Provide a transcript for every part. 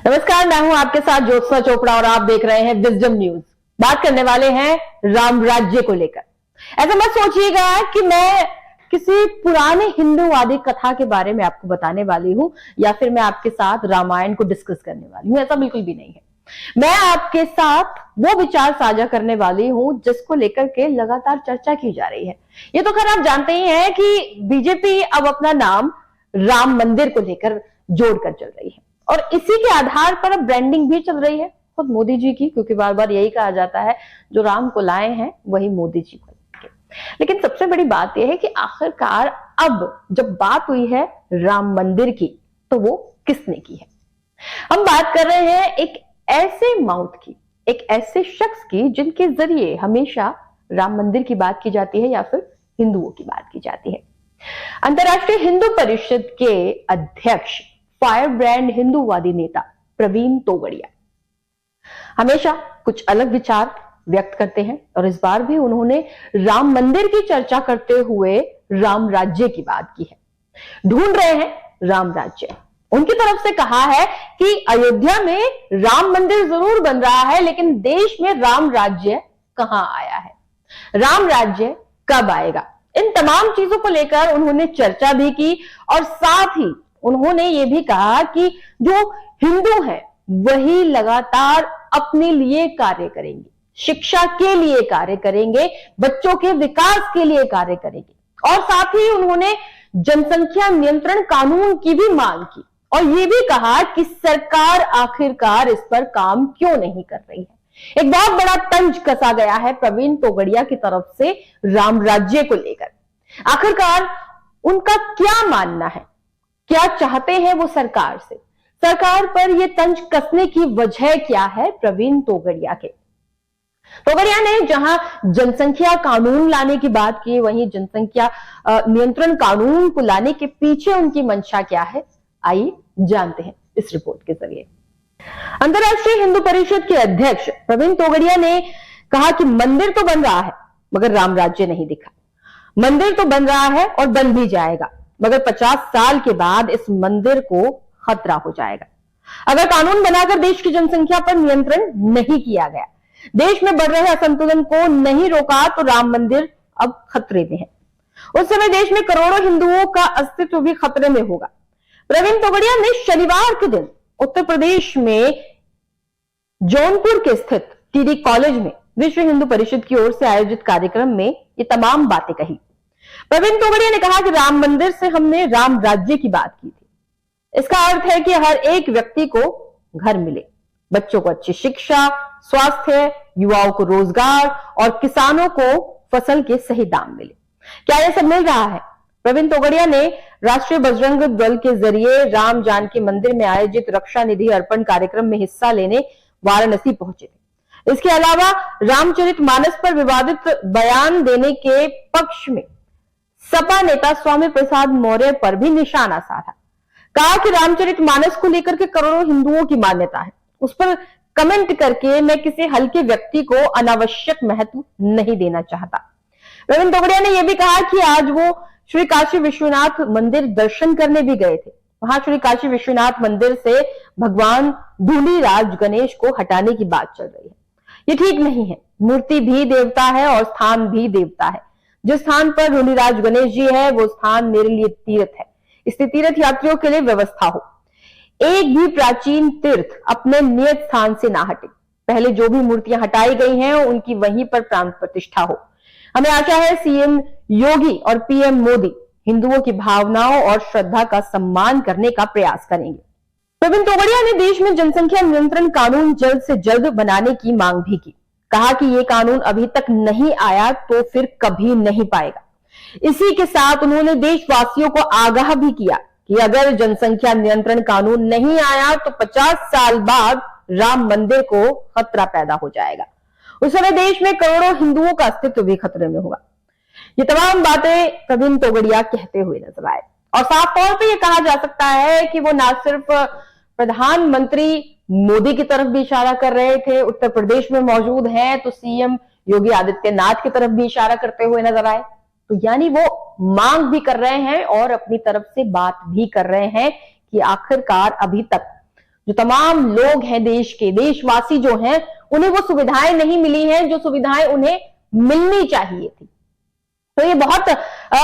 नमस्कार, मैं हूं आपके साथ ज्योत्सना चोपड़ा और आप देख रहे हैं विजडम न्यूज। बात करने वाले हैं राम राज्य को लेकर। ऐसा मत सोचिएगा कि मैं किसी पुराने हिंदूवादी कथा के बारे में आपको बताने वाली हूं या फिर मैं आपके साथ रामायण को डिस्कस करने वाली हूं। ऐसा बिल्कुल भी नहीं है। मैं आपके साथ वो विचार साझा करने वाली हूं जिसको लेकर के लगातार चर्चा की जा रही है। ये तो खैर आप जानते ही हैं कि बीजेपी अब अपना नाम राम मंदिर को लेकर जोड़कर चल रही है और इसी के आधार पर अब ब्रांडिंग भी चल रही है खुद मोदी जी की, क्योंकि बार बार यही कहा जाता है जो राम को लाए हैं वही मोदी जी को लेके। लेकिन सबसे बड़ी बात यह है कि आखिरकार अब जब बात हुई है राम मंदिर की तो वो किसने की है। हम बात कर रहे हैं एक ऐसे माउथ की, एक ऐसे शख्स की जिनके जरिए हमेशा राम मंदिर की बात की जाती है या फिर हिंदुओं की बात की जाती है। अंतर्राष्ट्रीय हिंदू परिषद के अध्यक्ष, फायर ब्रांड हिंदूवादी नेता प्रवीण तोगड़िया हमेशा कुछ अलग विचार व्यक्त करते हैं और इस बार भी उन्होंने राम मंदिर की चर्चा करते हुए राम राज्य की बात की है। ढूंढ रहे हैं राम राज्य। उनकी तरफ से कहा है कि अयोध्या में राम मंदिर जरूर बन रहा है लेकिन देश में राम राज्य कहां आया है, राम राज्य कब आएगा। इन तमाम चीजों को लेकर उन्होंने चर्चा भी की और साथ ही उन्होंने ये भी कहा कि जो हिंदू हैं वही लगातार अपने लिए कार्य करेंगे, शिक्षा के लिए कार्य करेंगे, बच्चों के विकास के लिए कार्य करेंगे और साथ ही उन्होंने जनसंख्या नियंत्रण कानून की भी मांग की और ये भी कहा कि सरकार आखिरकार इस पर काम क्यों नहीं कर रही है। एक बहुत बड़ा तंज कसा गया है प्रवीण तोगड़िया की तरफ से राम राज्य को लेकर। आखिरकार उनका क्या मानना है, क्या चाहते हैं वो सरकार से, सरकार पर यह तंज कसने की वजह क्या है प्रवीण तोगड़िया के। तोगड़िया ने जहां जनसंख्या कानून लाने की बात की वहीं जनसंख्या नियंत्रण कानून को लाने के पीछे उनकी मंशा क्या है, आइए जानते हैं इस रिपोर्ट के जरिए। अंतर्राष्ट्रीय हिंदू परिषद के अध्यक्ष प्रवीण तोगड़िया ने कहा कि मंदिर तो बन रहा है मगर राम राज्य नहीं दिखा। मंदिर तो बन रहा है और बन भी जाएगा मगर 50 साल के बाद इस मंदिर को खतरा हो जाएगा अगर कानून बनाकर देश की जनसंख्या पर नियंत्रण नहीं किया गया, देश में बढ़ रहे असंतुलन को नहीं रोका तो राम मंदिर अब खतरे में है। उस समय देश में करोड़ों हिंदुओं का अस्तित्व भी खतरे में होगा। प्रवीण तोगड़िया ने शनिवार के दिन उत्तर प्रदेश में जौनपुर के स्थित टीडी कॉलेज में विश्व हिंदू परिषद की ओर से आयोजित कार्यक्रम में ये तमाम बातें कही। प्रवीण तोगड़िया ने कहा कि राम मंदिर से हमने राम राज्य की बात की थी। इसका अर्थ है कि हर एक व्यक्ति को घर मिले, बच्चों को अच्छी शिक्षा, स्वास्थ्य, युवाओं को रोजगार और किसानों को फसल के सही दाम मिले। क्या यह सब मिल रहा है? प्रवीण तोगड़िया ने राष्ट्रीय बजरंग दल के जरिए राम जानकी मंदिर में आयोजित रक्षा निधि अर्पण कार्यक्रम में हिस्सा लेने वाराणसी पहुंचे थे। इसके अलावा रामचरितमानस पर विवादित बयान देने के पक्ष में सपा नेता स्वामी प्रसाद मौर्य पर भी निशाना साधा। कहा कि रामचरितमानस को लेकर के करोड़ों हिंदुओं की मान्यता है, उस पर कमेंट करके मैं किसी हल्के व्यक्ति को अनावश्यक महत्व नहीं देना चाहता। प्रवीण तोगड़िया ने यह भी कहा कि आज वो श्री काशी विश्वनाथ मंदिर दर्शन करने भी गए थे। वहां श्री काशी विश्वनाथ मंदिर से भगवान धूलीराज गणेश को हटाने की बात चल रही है। ये ठीक नहीं है। मूर्ति भी देवता है और स्थान भी देवता है। जिस स्थान पर धूलीराज गणेश जी है वो स्थान मेरे लिए तीर्थ है, इसलिए तीर्थ यात्रियों के लिए व्यवस्था हो। एक भी प्राचीन तीर्थ अपने नियत स्थान से ना हटे। पहले जो भी मूर्तियां हटाई गई हैं उनकी वहीं पर प्राण प्रतिष्ठा हो। हमें आशा है सीएम योगी और पीएम मोदी हिंदुओं की भावनाओं और श्रद्धा का सम्मान करने का प्रयास करेंगे। प्रवीण तोगड़िया ने देश में जनसंख्या नियंत्रण कानून जल्द से जल्द बनाने की मांग भी की। कहा कि ये कानून अभी तक नहीं आया तो फिर कभी नहीं पाएगा। इसी के साथ उन्होंने देशवासियों को आगाह भी किया कि अगर जनसंख्या नियंत्रण कानून नहीं आया तो 50 साल बाद राम मंदिर को खतरा पैदा हो जाएगा। उस समय देश में करोड़ों हिंदुओं का अस्तित्व भी खतरे में होगा। ये तमाम बातें प्रवीण तोगड़िया कहते हुए नजर आए और साफ तौर पे ये कहा जा सकता है कि वो ना सिर्फ प्रधानमंत्री मोदी की तरफ भी इशारा कर रहे थे, उत्तर प्रदेश में मौजूद हैं तो सीएम योगी आदित्यनाथ की तरफ भी इशारा करते हुए नजर आए। तो यानी वो मांग भी कर रहे हैं और अपनी तरफ से बात भी कर रहे हैं कि आखिरकार अभी तक जो तमाम लोग हैं देश के, देशवासी जो हैं, उन्हें वो सुविधाएं नहीं मिली हैं जो सुविधाएं उन्हें मिलनी चाहिए थी। तो ये बहुत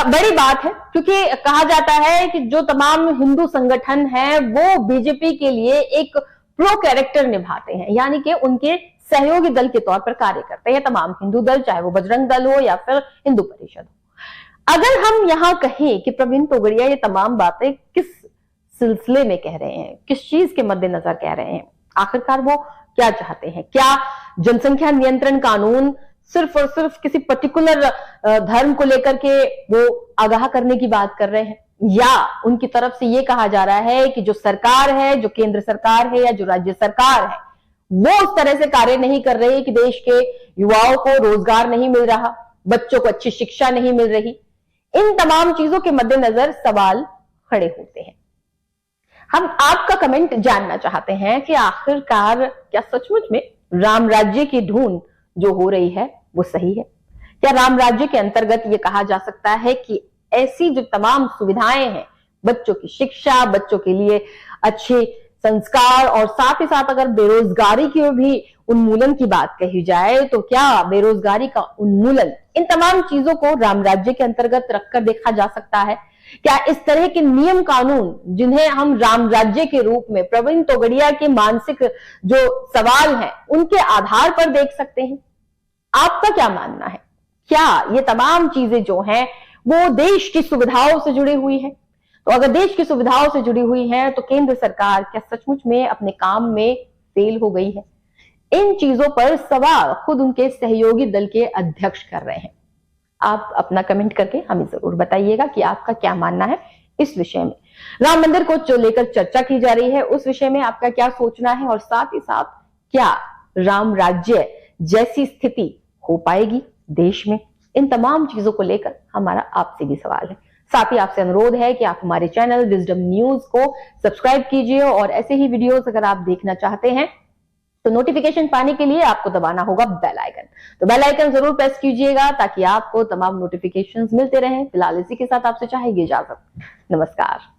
बड़ी बात है, क्योंकि कहा जाता है कि जो तमाम हिंदू संगठन है वो बीजेपी के लिए एक प्रो कैरेक्टर निभाते हैं, यानी कि उनके सहयोगी दल के तौर पर कार्य करते हैं तमाम हिंदू दल, चाहे वो बजरंग दल हो या फिर हिंदू परिषद हो। अगर हम यहां कहें कि प्रवीण तोगड़िया ये तमाम बातें किस सिलसिले में कह रहे हैं, किस चीज के मद्देनजर कह रहे हैं, आखिरकार वो क्या चाहते हैं? क्या जनसंख्या नियंत्रण कानून सिर्फ और सिर्फ किसी पर्टिकुलर धर्म को लेकर के वो आगाह करने की बात कर रहे हैं, या उनकी तरफ से ये कहा जा रहा है कि जो सरकार है, जो केंद्र सरकार है या जो राज्य सरकार है, वो उस तरह से कार्य नहीं कर रही कि देश के युवाओं को रोजगार नहीं मिल रहा, बच्चों को अच्छी शिक्षा नहीं मिल रही। इन तमाम चीजों के मद्देनजर सवाल खड़े होते हैं। हम आपका कमेंट जानना चाहते हैं कि आखिरकार क्या सचमुच में राम राज्य की धुन जो हो रही है वो सही है? क्या राम राज्य के अंतर्गत ये कहा जा सकता है कि ऐसी जो तमाम सुविधाएं हैं, बच्चों की शिक्षा, बच्चों के लिए अच्छे संस्कार, और साथ ही साथ अगर बेरोजगारी की भी उन्मूलन की बात कही जाए तो क्या बेरोजगारी का उन्मूलन, इन तमाम चीजों को राम राज्य के अंतर्गत रखकर देखा जा सकता है? क्या इस तरह के नियम कानून जिन्हें हम राम राज्य के रूप में प्रवीण तोगड़िया के मानसिक जो सवाल हैं उनके आधार पर देख सकते हैं? आपका क्या मानना है? क्या ये तमाम चीजें जो हैं वो देश की सुविधाओं से जुड़ी हुई है? तो अगर देश की सुविधाओं से जुड़ी हुई है तो केंद्र सरकार क्या सचमुच में अपने काम में फेल हो गई है? इन चीजों पर सवाल खुद उनके सहयोगी दल के अध्यक्ष कर रहे हैं। आप अपना कमेंट करके हमें जरूर बताइएगा कि आपका क्या मानना है इस विषय में। राम मंदिर को जो लेकर चर्चा की जा रही है उस विषय में आपका क्या सोचना है, और साथ ही साथ क्या राम राज्य जैसी स्थिति हो पाएगी देश में? इन तमाम चीजों को लेकर हमारा आपसे भी सवाल है। साथ ही आपसे अनुरोध है कि आप हमारे चैनल विजडम न्यूज को सब्सक्राइब कीजिए, और ऐसे ही वीडियोस अगर आप देखना चाहते हैं तो नोटिफिकेशन पाने के लिए आपको दबाना होगा बेल आइकन। तो बेल आइकन जरूर प्रेस कीजिएगा ताकि आपको तमाम नोटिफिकेशंस मिलते रहें। फिलहाल इसी के साथ आपसे चाहिए इजाजत। नमस्कार।